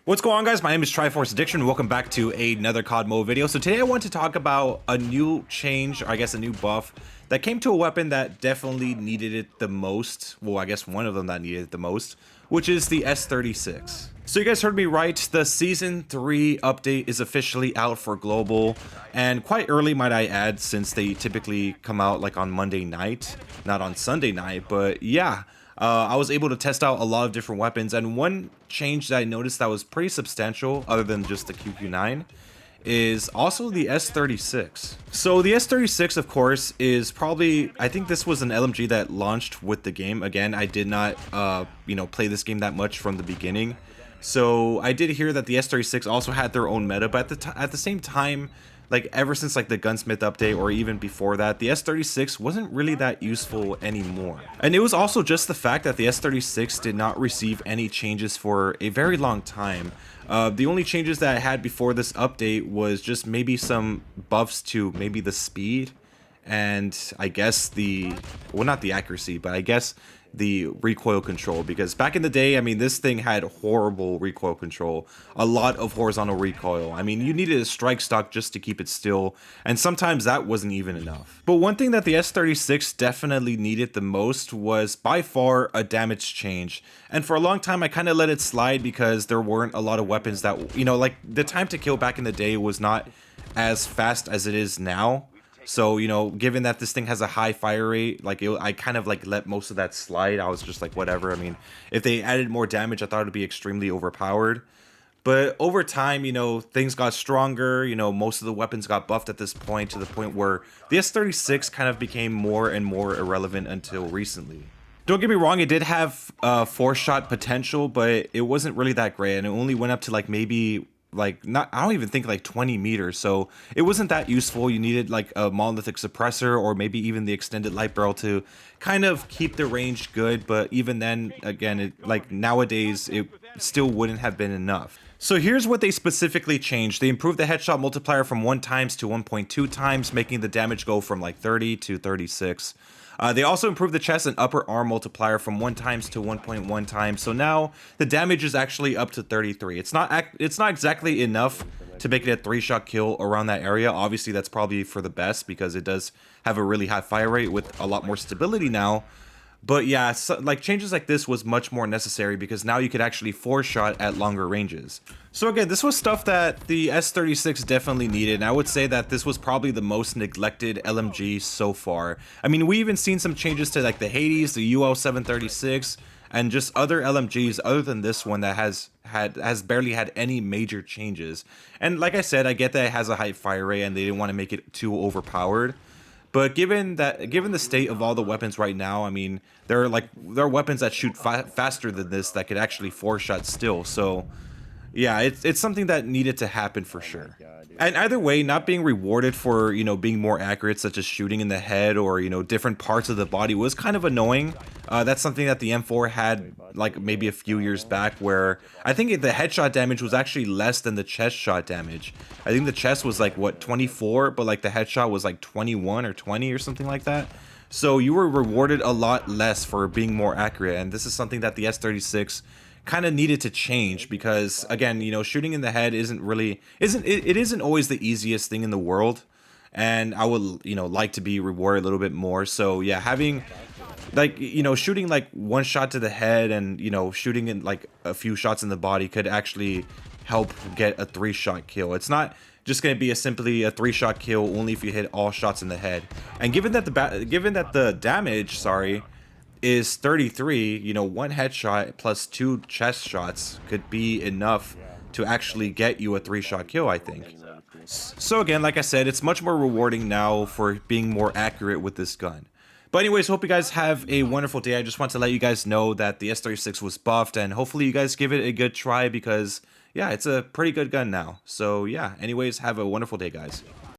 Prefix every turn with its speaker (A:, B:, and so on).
A: What's going on, guys? My name is Triforce Addiction and welcome back to another COD mode video. So today I want to talk about a new change, or I guess a new buff that came to a weapon that definitely needed it the most. Well, I guess one of them that needed it the most, which is the S36. So you guys heard me right, the Season 3 update is officially out for global, and quite early might I add, since they typically come out like on Monday night, not on Sunday night, but yeah. I was able to test out a lot of different weapons, and one change that I noticed that was pretty substantial, other than just the QQ9, is also the S36. So the S36, of course, is probably, I think this was an LMG that launched with the game. Again, I did not, play this game that much from the beginning. So I did hear that the S36 also had their own meta, but at the same time, like ever since like the Gunsmith update or even before that, the S36 wasn't really that useful anymore. And it was also just the fact that the S36 did not receive any changes for a very long time. The only changes that I had before this update was just maybe some buffs to maybe the speed and I guess not the accuracy, but I guess the recoil control, because back in the day, I mean, this thing had horrible recoil control, a lot of horizontal recoil. I mean, you needed a strike stock just to keep it still, and sometimes that wasn't even enough. But one thing that the S36 definitely needed the most was by far a damage change, and for a long time I kind of let it slide because there weren't a lot of weapons that, like the time to kill back in the day was not as fast as it is now. So, given that this thing has a high fire rate, I kind of let most of that slide. I was just like, whatever. I mean, if they added more damage, I thought it would be extremely overpowered. But over time, things got stronger. Most of the weapons got buffed at this point, to the point where the S36 kind of became more and more irrelevant until recently. Don't get me wrong, it did have 4-shot potential, but it wasn't really that great. And it only went up to maybe I don't even think 20 meters, so it wasn't that useful. You needed a monolithic suppressor or maybe even the extended light barrel to kind of keep the range good, but even then, again, nowadays it still wouldn't have been enough. So here's what they specifically changed. They improved the headshot multiplier from 1 times to 1.2 times, making the damage go from 30 to 36. They also improved the chest and upper arm multiplier from 1 times to 1.1 times, so now the damage is actually up to 33. It's not exactly enough to make it a 3-shot kill around that area. Obviously, that's probably for the best because it does have a really high fire rate with a lot more stability now. But yeah, changes like this was much more necessary because now you could actually 4-shot at longer ranges. So again, this was stuff that the S36 definitely needed, and I would say that this was probably the most neglected LMG so far. I mean, we even seen some changes to the Hades, the UL 736, and just other LMGs other than this one that has barely had any major changes. And like I said, I get that it has a high fire rate and they didn't want to make it too overpowered. But given the state of all the weapons right now, I mean, there are weapons that shoot faster than this that could actually 4-shot still. So yeah, it's something that needed to happen for sure. And either way, not being rewarded for, being more accurate, such as shooting in the head or, different parts of the body, was kind of annoying. That's something that the M4 had maybe a few years back, where I think the headshot damage was actually less than the chest shot damage. I think the chest was 24, but the headshot was 21 or 20 or something like that. So you were rewarded a lot less for being more accurate, and this is something that the S36 kind of needed to change, because again, shooting in the head isn't always the easiest thing in the world, and I would like to be rewarded a little bit more. So yeah, having shooting 1 shot to the head and shooting in a few shots in the body could actually help get a 3-shot kill. It's not just going to be simply a 3-shot kill only if you hit all shots in the head. And given that the damage, is 33, 1 headshot plus 2 chest shots could be enough to actually get you a 3-shot kill, I think. So again, like I said, it's much more rewarding now for being more accurate with this gun. But anyways, hope you guys have a wonderful day. I just want to let you guys know that the S36 was buffed, and hopefully you guys give it a good try because, yeah, it's a pretty good gun now. So yeah, anyways, have a wonderful day, guys.